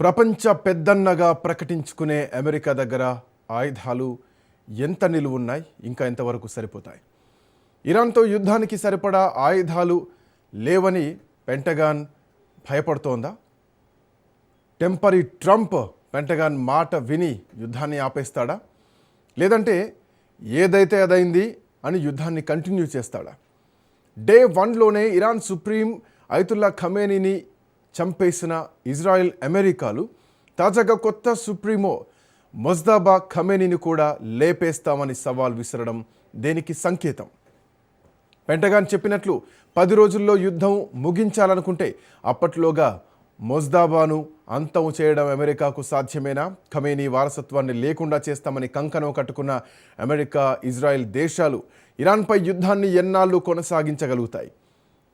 ప్రపంచ పెద్దన్నగా ప్రకటించుకునే అమెరికా దగ్గర ఆయుధాలు ఎంత నిలువున్నాయి, ఇంకా ఎంతవరకు సరిపోతాయి? ఇరాన్తో యుద్ధానికి సరిపడా ఆయుధాలు లేవని పెంటగాన్ భయపడుతోందా? టెంపరీ ట్రంప్ పెంటగాన్ మాట విని యుద్ధాన్ని ఆపేస్తాడా, లేదంటే ఏదైతే అదైంది అని యుద్ధాన్ని కంటిన్యూ చేస్తాడా? డే 1లోనే ఇరాన్ సుప్రీం అయతుల్లా ఖమేనీని చంపేసిన ఇజ్రాయెల్, అమెరికాలు తాజాగా కొత్త సుప్రీమో మొజ్తబా ఖమేనీని కూడా లేపేస్తామని సవాల్ విసరడం దేనికి సంకేతం? పెంటగాన్ చెప్పినట్లు 10 రోజుల్లో యుద్ధం ముగించాలనుకుంటే అప్పట్లోగా మొజ్తబాను అంతం చేయడం అమెరికాకు సాధ్యమేనా? ఖమేనీ వారసత్వాన్ని లేకుండా చేస్తామని కంకణం కట్టుకున్న అమెరికా, ఇజ్రాయెల్ దేశాలు ఇరాన్పై యుద్ధాన్ని ఎన్నాళ్ళు కొనసాగించగలుగుతాయి?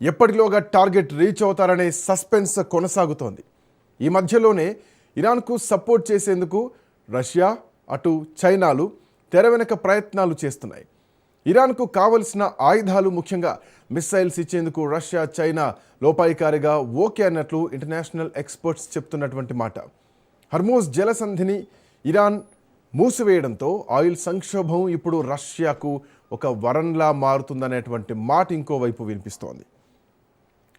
ఎప్పటిలోగా టార్గెట్ రీచ్ అవుతారనే సస్పెన్స్ కొనసాగుతోంది. ఈ మధ్యలోనే ఇరాన్కు సపోర్ట్ చేసేందుకు రష్యా, అటు చైనాలు తెర వెనుక ప్రయత్నాలు చేస్తున్నాయి. ఇరాన్కు కావలసిన ఆయుధాలు, ముఖ్యంగా మిస్సైల్స్ ఇచ్చేందుకు రష్యా, చైనా లోపాయికారిగా ఓకే అన్నట్లు ఇంటర్నేషనల్ ఎక్స్పర్ట్స్ చెప్తున్నటువంటి మాట. హర్మూజ్ జలసంధిని ఇరాన్ మూసివేయడంతో ఆయిల్ సంక్షోభం ఇప్పుడు రష్యాకు ఒక వరంలా మారుతుందనేటువంటి మాట ఇంకోవైపు వినిపిస్తోంది.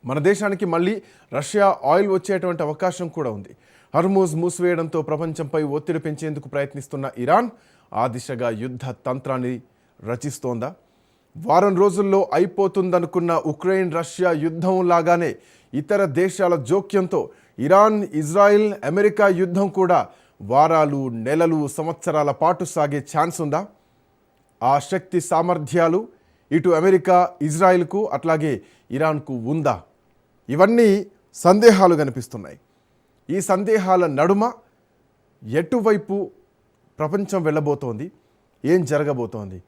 మన దేశానికి మళ్ళీ రష్యా ఆయిల్ వచ్చేటువంటి అవకాశం కూడా ఉంది. హర్మూజ్ మూసివేయడంతో ప్రపంచంపై ఒత్తిడి పెంచేందుకు ప్రయత్నిస్తున్న ఇరాన్ ఆ దిశగా యుద్ధ తంత్రాన్ని రచిస్తోందా? వారం రోజుల్లో అయిపోతుందనుకున్న ఉక్రెయిన్ రష్యా యుద్ధం లాగానే ఇతర దేశాల జోక్యంతో ఇరాన్, ఇజ్రాయిల్, అమెరికా యుద్ధం కూడా వారాలు, నెలలు, సంవత్సరాల పాటు సాగే ఛాన్స్ ఉందా? ఆ శక్తి సామర్థ్యాలు ఇటు అమెరికా, ఇజ్రాయిల్కు అట్లాగే ఇరాన్కు ఉందా? ఇవన్నీ సందేహాలు కనిపిస్తున్నాయి. ఈ సందేహాల నడుమ ఎటువైపు ప్రపంచం వెళ్ళబోతోంది, ఏం జరగబోతోంది?